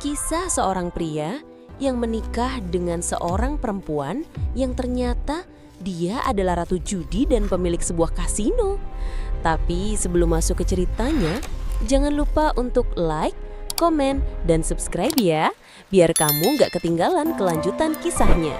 Kisah seorang pria yang menikah dengan seorang perempuan yang ternyata dia adalah ratu judi dan pemilik sebuah kasino. Tapi sebelum masuk ke ceritanya, jangan lupa untuk like, komen, dan subscribe ya, biar kamu gak ketinggalan kelanjutan kisahnya.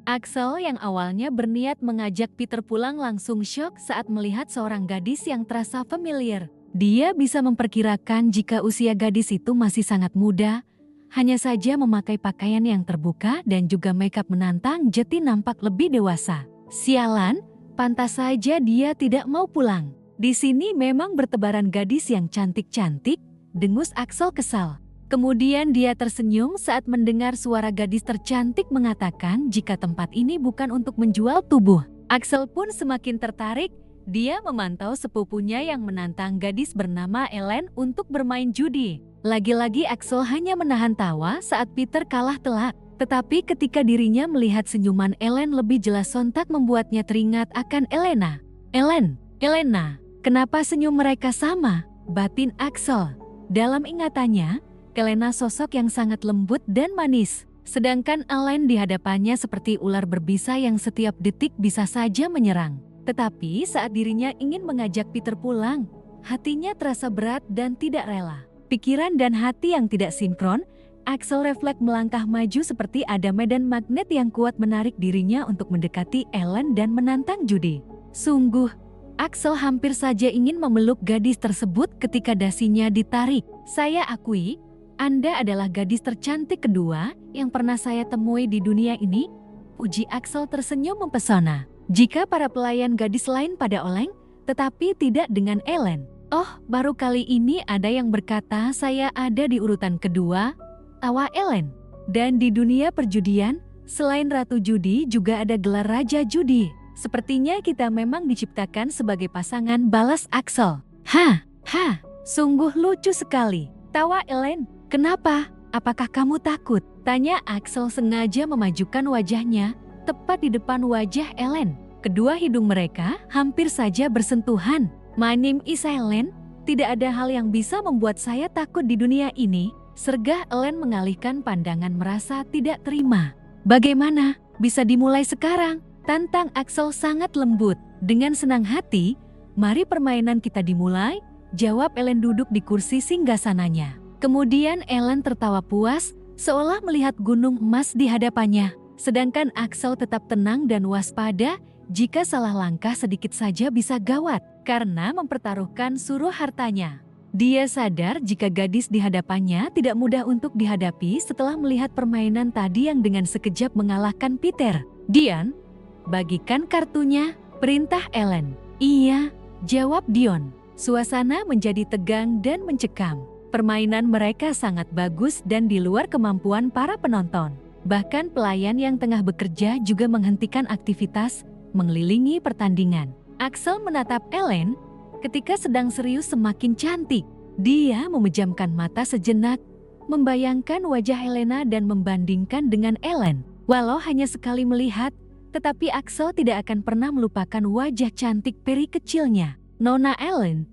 Axel yang awalnya berniat mengajak Peter pulang langsung syok saat melihat seorang gadis yang terasa familiar. Dia bisa memperkirakan jika usia gadis itu masih sangat muda, hanya saja memakai pakaian yang terbuka dan juga makeup menantang jadi nampak lebih dewasa. Sialan, pantas saja dia tidak mau pulang. Di sini memang bertebaran gadis yang cantik-cantik, dengus Axel kesal. Kemudian dia tersenyum saat mendengar suara gadis tercantik mengatakan jika tempat ini bukan untuk menjual tubuh. Axel pun semakin tertarik, dia memantau sepupunya yang menantang gadis bernama Ellen untuk bermain judi. Lagi-lagi Axel hanya menahan tawa saat Peter kalah telak. Tetapi ketika dirinya melihat senyuman Ellen lebih jelas sontak membuatnya teringat akan Elena. Elena, kenapa senyum mereka sama? Batin Axel. Dalam ingatannya, Elena sosok yang sangat lembut dan manis, sedangkan Ellen di hadapannya seperti ular berbisa yang setiap detik bisa saja menyerang. Tetapi saat dirinya ingin mengajak Peter pulang, hatinya terasa berat dan tidak rela. Pikiran dan hati yang tidak sinkron, Axel refleks melangkah maju seperti ada medan magnet yang kuat menarik dirinya untuk mendekati Ellen dan menantang judi. Sungguh, Axel hampir saja ingin memeluk gadis tersebut ketika dasinya ditarik. Saya akui, Anda adalah gadis tercantik kedua yang pernah saya temui di dunia ini, puji Axel tersenyum mempesona. Jika para pelayan gadis lain pada oleng, tetapi tidak dengan Ellen. Oh, baru kali ini ada yang berkata saya ada di urutan kedua, tawa Ellen. Dan di dunia perjudian, selain ratu judi juga ada gelar raja judi. Sepertinya kita memang diciptakan sebagai pasangan, balas Axel. Sungguh lucu sekali, tawa Ellen. Kenapa? Apakah kamu takut? Tanya Axel sengaja memajukan wajahnya, tepat di depan wajah Ellen. Kedua hidung mereka hampir saja bersentuhan. My name is Ellen, tidak ada hal yang bisa membuat saya takut di dunia ini. Sergah Ellen mengalihkan pandangan merasa tidak terima. Bagaimana? Bisa dimulai sekarang? Tantang Axel sangat lembut. Dengan senang hati, mari permainan kita dimulai, jawab Ellen duduk di kursi singgasananya. Kemudian Ellen tertawa puas, seolah melihat gunung emas di hadapannya. Sedangkan Axel tetap tenang dan waspada, jika salah langkah sedikit saja bisa gawat, karena mempertaruhkan seluruh hartanya. Dia sadar jika gadis di hadapannya tidak mudah untuk dihadapi setelah melihat permainan tadi yang dengan sekejap mengalahkan Peter. Dion, bagikan kartunya, perintah Ellen. Iya, jawab Dion. Suasana menjadi tegang dan mencekam. Permainan mereka sangat bagus dan di luar kemampuan para penonton. Bahkan pelayan yang tengah bekerja juga menghentikan aktivitas, mengelilingi pertandingan. Axel menatap Ellen, ketika sedang serius semakin cantik. Dia memejamkan mata sejenak, membayangkan wajah Helena dan membandingkan dengan Ellen. Walau hanya sekali melihat, tetapi Axel tidak akan pernah melupakan wajah cantik peri kecilnya. Nona Ellen,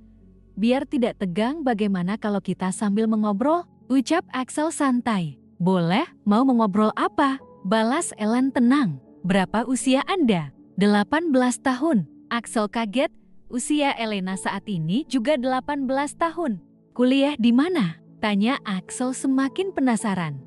biar tidak tegang bagaimana kalau kita sambil mengobrol, ucap Axel santai. Boleh, mau mengobrol apa? Balas Ellen tenang. Berapa usia Anda? 18 tahun. Axel kaget, usia Elena saat ini juga 18 tahun. Kuliah di mana? Tanya Axel semakin penasaran.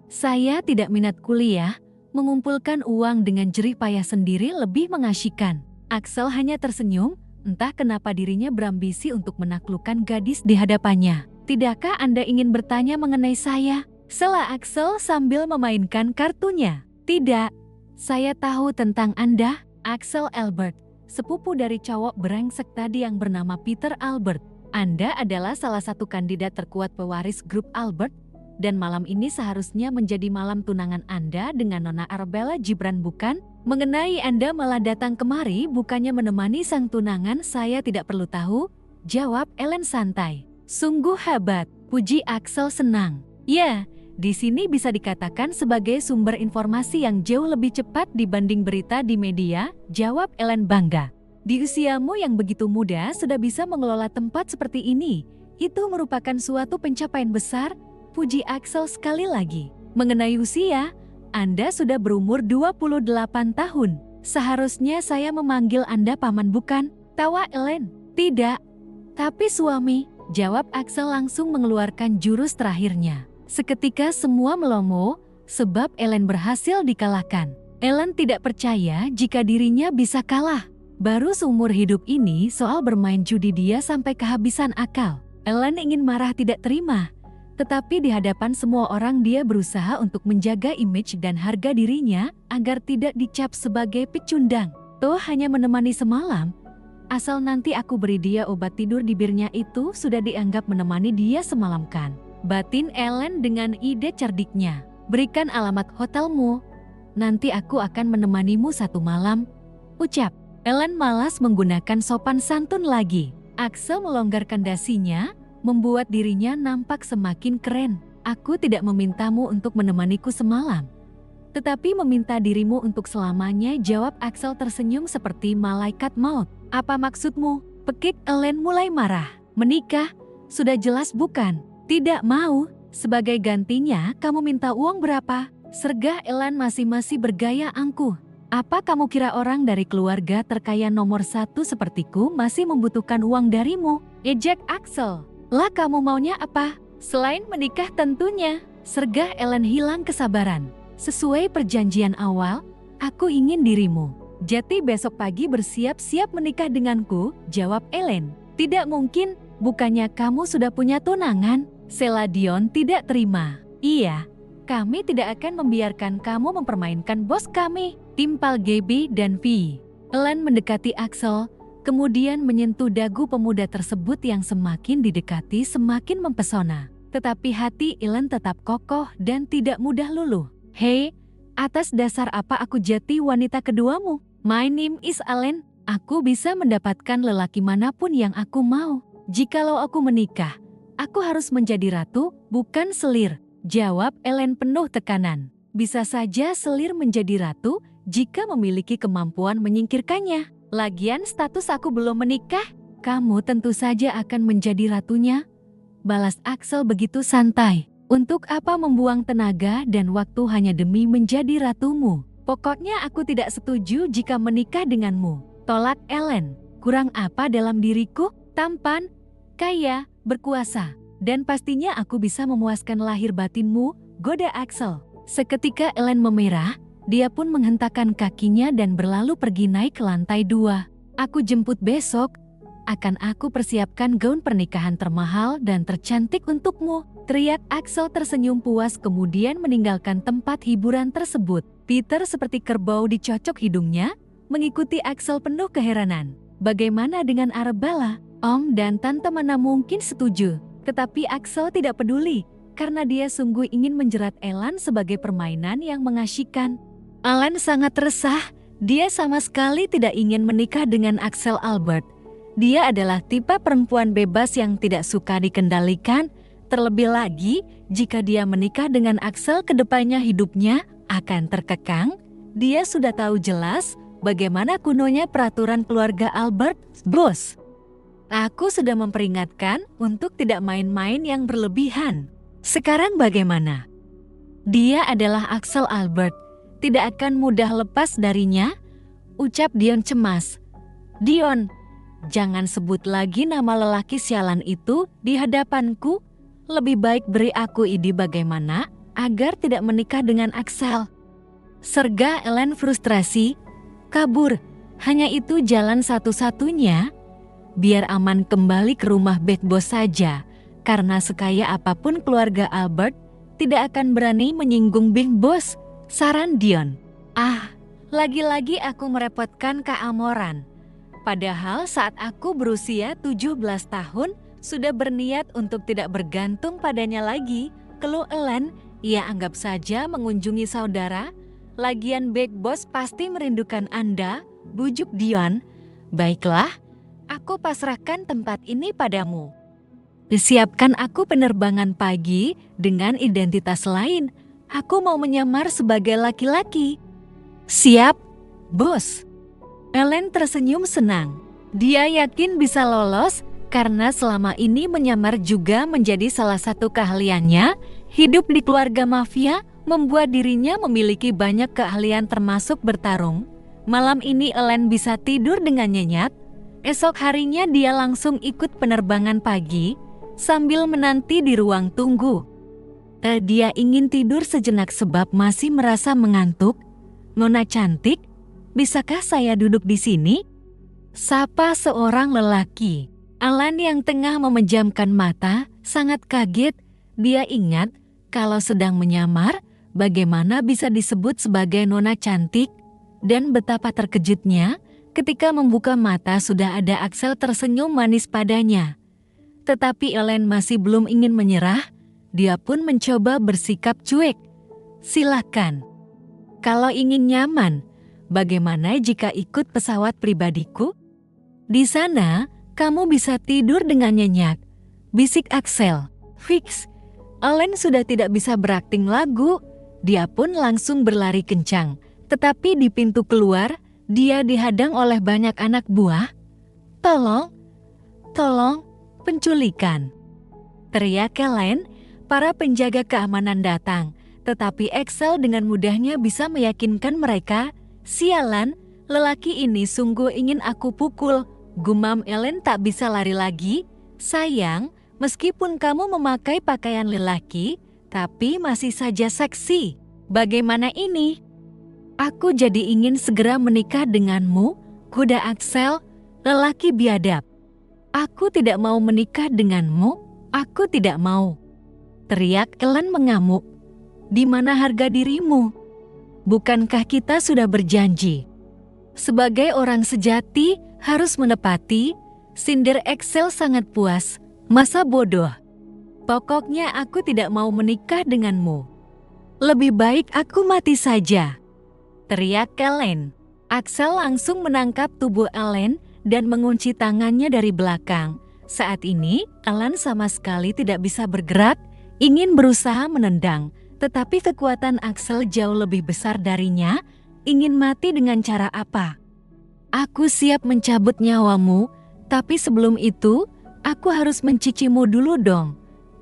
Saya tidak minat kuliah, mengumpulkan uang dengan jerih payah sendiri lebih mengasyikkan. Axel hanya tersenyum, entah kenapa dirinya berambisi untuk menaklukkan gadis di hadapannya. Tidakkah Anda ingin bertanya mengenai saya? Sela Axel sambil memainkan kartunya. Tidak, saya tahu tentang Anda, Axel Albert, sepupu dari cowok brengsek tadi yang bernama Peter Albert. Anda adalah salah satu kandidat terkuat pewaris grup Albert, dan malam ini seharusnya menjadi malam tunangan Anda dengan Nona Arabella Gibran bukan? Mengenai Anda malah datang kemari bukannya menemani sang tunangan, saya tidak perlu tahu, jawab Ellen santai. Sungguh hebat, puji Axel senang. Ya, di sini bisa dikatakan sebagai sumber informasi yang jauh lebih cepat dibanding berita di media, jawab Ellen bangga. Di usiamu yang begitu muda sudah bisa mengelola tempat seperti ini, Itu merupakan suatu pencapaian besar, puji Axel sekali lagi. Mengenai usia, Anda sudah berumur 28 tahun. Seharusnya saya memanggil Anda paman bukan? Tawa Ellen. Tidak. Tapi suami, jawab Axel langsung mengeluarkan jurus terakhirnya. Seketika semua melongo, sebab Ellen berhasil dikalahkan. Ellen tidak percaya jika dirinya bisa kalah. Baru seumur hidup ini soal bermain judi dia sampai kehabisan akal. Ellen ingin marah tidak terima. Tetapi di hadapan semua orang dia berusaha untuk menjaga image dan harga dirinya agar tidak dicap sebagai pecundang. Toh hanya menemani semalam. Asal nanti aku beri dia obat tidur di birnya itu sudah dianggap menemani dia semalam kan. Batin Ellen dengan ide cerdiknya. Berikan alamat hotelmu. Nanti aku akan menemanimu satu malam. Ucap. Ellen malas menggunakan sopan santun lagi. Axel melonggarkan dasinya, membuat dirinya nampak semakin keren. Aku tidak memintamu untuk menemaniku semalam, tetapi meminta dirimu untuk selamanya, jawab Axel tersenyum seperti malaikat maut. Apa maksudmu? Pekik Ellen mulai marah. Menikah? Sudah jelas bukan? Tidak mau. Sebagai gantinya, kamu minta uang berapa? Sergah Ellen masih bergaya angkuh. Apa kamu kira orang dari keluarga terkaya nomor 1 sepertiku masih membutuhkan uang darimu? Ejek Axel. Lah kamu maunya apa? Selain menikah tentunya. Sergah Ellen hilang kesabaran. Sesuai perjanjian awal, aku ingin dirimu. Jadi besok pagi bersiap-siap menikah denganku, jawab Ellen. Tidak mungkin, bukannya kamu sudah punya tunangan? Seladion tidak terima. Iya, kami tidak akan membiarkan kamu mempermainkan bos kami. Timpal Gaby dan Vi. Ellen mendekati Axel, kemudian menyentuh dagu pemuda tersebut yang semakin didekati semakin mempesona. Tetapi hati Ellen tetap kokoh dan tidak mudah luluh. Hei, atas dasar apa aku jati wanita keduamu? My name is Ellen. Aku bisa mendapatkan lelaki manapun yang aku mau. Jikalau aku menikah, aku harus menjadi ratu, bukan selir, jawab Ellen penuh tekanan. Bisa saja selir menjadi ratu jika memiliki kemampuan menyingkirkannya. Lagian status aku belum menikah, kamu tentu saja akan menjadi ratunya. Balas Axel begitu santai. Untuk apa membuang tenaga dan waktu hanya demi menjadi ratumu? Pokoknya aku tidak setuju jika menikah denganmu. Tolak Ellen. Kurang apa dalam diriku? Tampan, kaya, berkuasa. Dan pastinya aku bisa memuaskan lahir batinmu, goda Axel. Seketika Ellen memerah. Dia pun menghentakkan kakinya dan berlalu pergi naik ke lantai 2. Aku jemput besok. Akan aku persiapkan gaun pernikahan termahal dan tercantik untukmu. Teriak Axel tersenyum puas kemudian meninggalkan tempat hiburan tersebut. Peter seperti kerbau dicocok hidungnya, mengikuti Axel penuh keheranan. Bagaimana dengan Arabella? Om dan Tante mana mungkin setuju. Tetapi Axel tidak peduli, karena dia sungguh ingin menjerat Ellen sebagai permainan yang mengasyikkan. Ellen sangat resah, dia sama sekali tidak ingin menikah dengan Axel Albert. Dia adalah tipe perempuan bebas yang tidak suka dikendalikan, terlebih lagi jika dia menikah dengan Axel kedepannya hidupnya akan terkekang. Dia sudah tahu jelas bagaimana kunonya peraturan keluarga Albert, bos. Aku sudah memperingatkan untuk tidak main-main yang berlebihan. Sekarang bagaimana? Dia adalah Axel Albert. Tidak akan mudah lepas darinya, ucap Dion cemas. Dion, jangan sebut lagi nama lelaki sialan itu di hadapanku. Lebih baik beri aku ide bagaimana agar tidak menikah dengan Axel. Sergah Ellen frustrasi. Kabur, hanya itu jalan satu-satunya. Biar aman kembali ke rumah bad boss saja. Karena sekaya apapun keluarga Albert, tidak akan berani menyinggung big boss. Saran Dion. Lagi-lagi aku merepotkan Kak Amoran. Padahal saat aku berusia 17 tahun, sudah berniat untuk tidak bergantung padanya lagi. Keluh Ellen, ia anggap saja mengunjungi saudara. Lagian Big Boss pasti merindukan Anda, bujuk Dion. Baiklah, aku pasrahkan tempat ini padamu. Siapkan aku penerbangan pagi dengan identitas lain. Aku mau menyamar sebagai laki-laki. Siap, bos. Ellen tersenyum senang. Dia yakin bisa lolos Karena selama ini menyamar juga menjadi salah satu keahliannya, hidup di keluarga mafia membuat dirinya memiliki banyak keahlian termasuk bertarung. Malam ini Elaine bisa tidur dengan nyenyak. Esok harinya dia langsung ikut penerbangan pagi sambil menanti di ruang tunggu. Dia ingin tidur sejenak sebab masih merasa mengantuk. "Nona cantik, bisakah saya duduk di sini?" Sapa seorang lelaki. Alan yang tengah memejamkan mata sangat kaget. Dia ingat kalau sedang menyamar, bagaimana bisa disebut sebagai nona cantik, dan betapa terkejutnya ketika membuka mata sudah ada Axel tersenyum manis padanya. Tetapi Elaine masih belum ingin menyerah. Dia pun mencoba bersikap cuek. "Silakan. Kalau ingin nyaman, bagaimana jika ikut pesawat pribadiku? Di sana, kamu bisa tidur dengan nyenyak," bisik Axel. Fix, Elaine sudah tidak bisa berakting lagu. Dia pun langsung berlari kencang. Tetapi di pintu keluar, dia dihadang oleh banyak anak buah. Tolong, penculikan!" teriak Elaine. Para penjaga keamanan datang. Tetapi Axel dengan mudahnya bisa meyakinkan mereka. "Sialan, lelaki ini sungguh ingin aku pukul," gumam Elaine tak bisa lari lagi. "Sayang, meskipun kamu memakai pakaian lelaki, tapi masih saja seksi. Bagaimana ini? Aku jadi ingin segera menikah denganmu," kuda Axel, lelaki biadab. "Aku tidak mau menikah denganmu, aku tidak mau," teriak Elaine mengamuk. "Di mana harga dirimu? Bukankah kita sudah berjanji? Sebagai orang sejati harus menepati," sindir Axel sangat puas. "Masa bodoh. Pokoknya aku tidak mau menikah denganmu. Lebih baik aku mati saja," teriak Elaine. Axel langsung menangkap tubuh Elaine dan mengunci tangannya dari belakang. Saat ini, Elaine sama sekali tidak bisa bergerak, ingin berusaha menendang. Tetapi kekuatan Axel jauh lebih besar darinya. Ingin mati dengan cara apa? "Aku siap mencabut nyawamu, tapi sebelum itu, aku harus mencicimu dulu dong.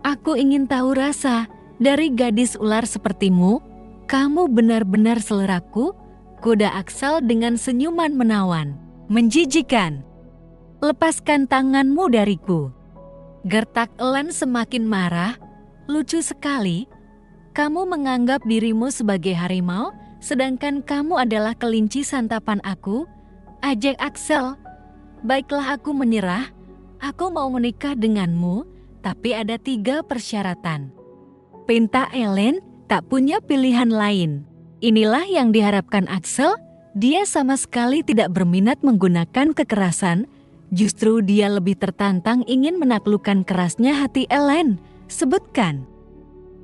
Aku ingin tahu rasa dari gadis ular sepertimu. Kamu benar-benar seleraku," kuda Axel dengan senyuman menawan. "Menjijikan. Lepaskan tanganmu dariku," gertak Elaine semakin marah. "Lucu sekali. Kamu menganggap dirimu sebagai harimau, sedangkan kamu adalah kelinci santapan aku," ajak Axel. "Baiklah, aku menyerah. Aku mau menikah denganmu, tapi ada 3 persyaratan." Pinta Elaine tak punya pilihan lain. Inilah yang diharapkan Axel. Dia sama sekali tidak berminat menggunakan kekerasan. Justru dia lebih tertantang ingin menaklukkan kerasnya hati Elaine. "Sebutkan."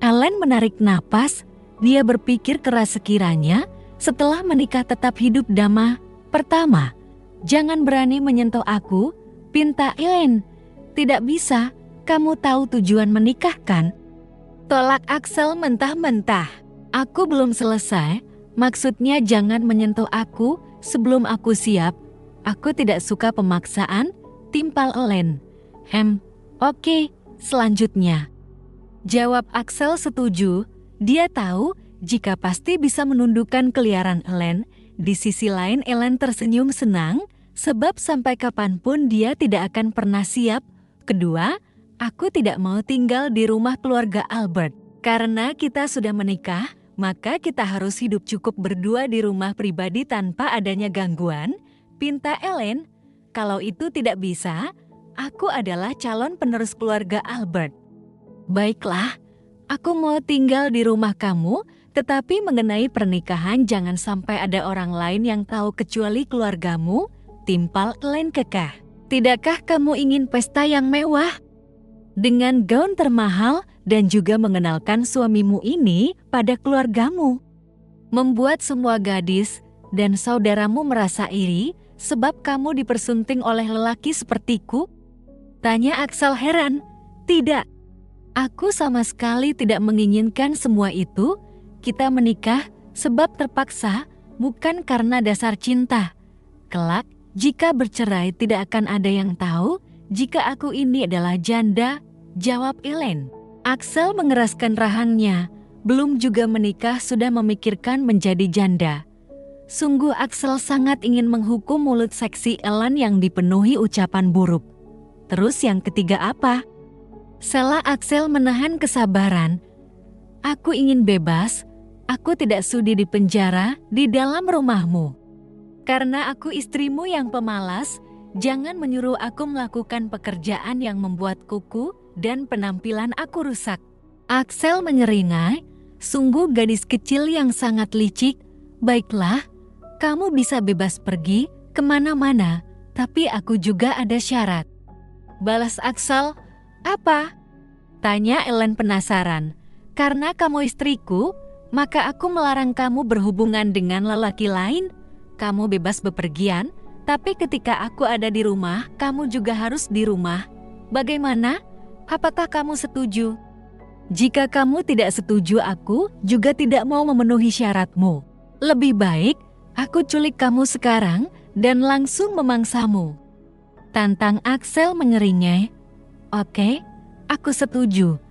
Elaine menarik napas. Dia berpikir keras sekiranya setelah menikah tetap hidup damai. "Pertama, jangan berani menyentuh aku," pinta Elaine. "Tidak bisa, kamu tahu tujuan menikah kan?" Tolak Axel mentah-mentah. "Aku belum selesai. Maksudnya jangan menyentuh aku sebelum aku siap. Aku tidak suka pemaksaan," timpal Elaine. Oke, selanjutnya." Jawab Axel setuju. Dia tahu jika pasti bisa menundukkan keliaran Elaine. Di sisi lain Elaine tersenyum senang, sebab sampai kapanpun dia tidak akan pernah siap. "Kedua, aku tidak mau tinggal di rumah keluarga Albert. Karena kita sudah menikah, maka kita harus hidup cukup berdua di rumah pribadi tanpa adanya gangguan," pinta Elaine. "Kalau itu tidak bisa, aku adalah calon penerus keluarga Albert." "Baiklah, aku mau tinggal di rumah kamu, tetapi mengenai pernikahan jangan sampai ada orang lain yang tahu kecuali keluargamu," timpal Elaine kekeh. "Tidakkah kamu ingin pesta yang mewah? Dengan gaun termahal dan juga mengenalkan suamimu ini pada keluargamu? Membuat semua gadis dan saudaramu merasa iri sebab kamu dipersunting oleh lelaki sepertiku?" tanya Axel heran. "Tidak. Aku sama sekali tidak menginginkan semua itu. Kita menikah sebab terpaksa, bukan karena dasar cinta. Kelak, jika bercerai tidak akan ada yang tahu Jika aku ini adalah janda, jawab Elaine. Axel mengeraskan rahangnya. Belum juga menikah sudah memikirkan menjadi janda. Sungguh Axel sangat ingin menghukum mulut seksi Ellen yang dipenuhi ucapan buruk. Terus yang ketiga apa? Sela Axel menahan kesabaran. Aku ingin bebas. Aku tidak sudi dipenjara di dalam rumahmu. Karena aku istrimu yang pemalas, jangan menyuruh aku melakukan pekerjaan yang membuat kuku dan penampilan aku rusak. Axel menyeringai, sungguh gadis kecil yang sangat licik. Baiklah, kamu bisa bebas pergi kemana-mana, tapi aku juga ada syarat. Balas Axel, apa? Tanya Ellen penasaran. Karena kamu istriku, maka aku melarang kamu berhubungan dengan lelaki lain. Kamu bebas bepergian, tapi ketika aku ada di rumah, kamu juga harus di rumah. Bagaimana? Apakah kamu setuju? Jika kamu tidak setuju, aku juga tidak mau memenuhi syaratmu. Lebih baik, aku culik kamu sekarang dan langsung memangsamu. Tantang Axel menyeringai. Oke, aku setuju.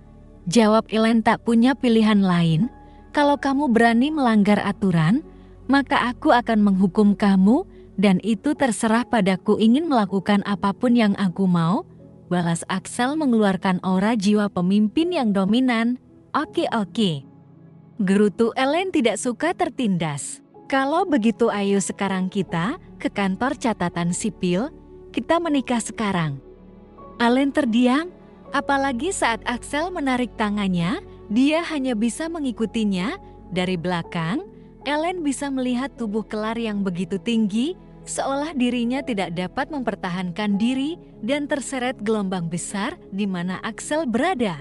Jawab Ellen tak punya pilihan lain. Kalau kamu berani melanggar aturan, maka aku akan menghukum kamu dan itu terserah padaku ingin melakukan apapun yang aku mau. Balas Axel mengeluarkan aura jiwa pemimpin yang dominan. Oke. Gerutu Ellen tidak suka tertindas. Kalau begitu ayo sekarang kita ke kantor catatan sipil, kita menikah sekarang. Ellen terdiam, apalagi saat Axel menarik tangannya, dia hanya bisa mengikutinya. Dari belakang, Ellen bisa melihat tubuh Kelar yang begitu tinggi, seolah dirinya tidak dapat mempertahankan diri dan terseret gelombang besar di mana Axel berada.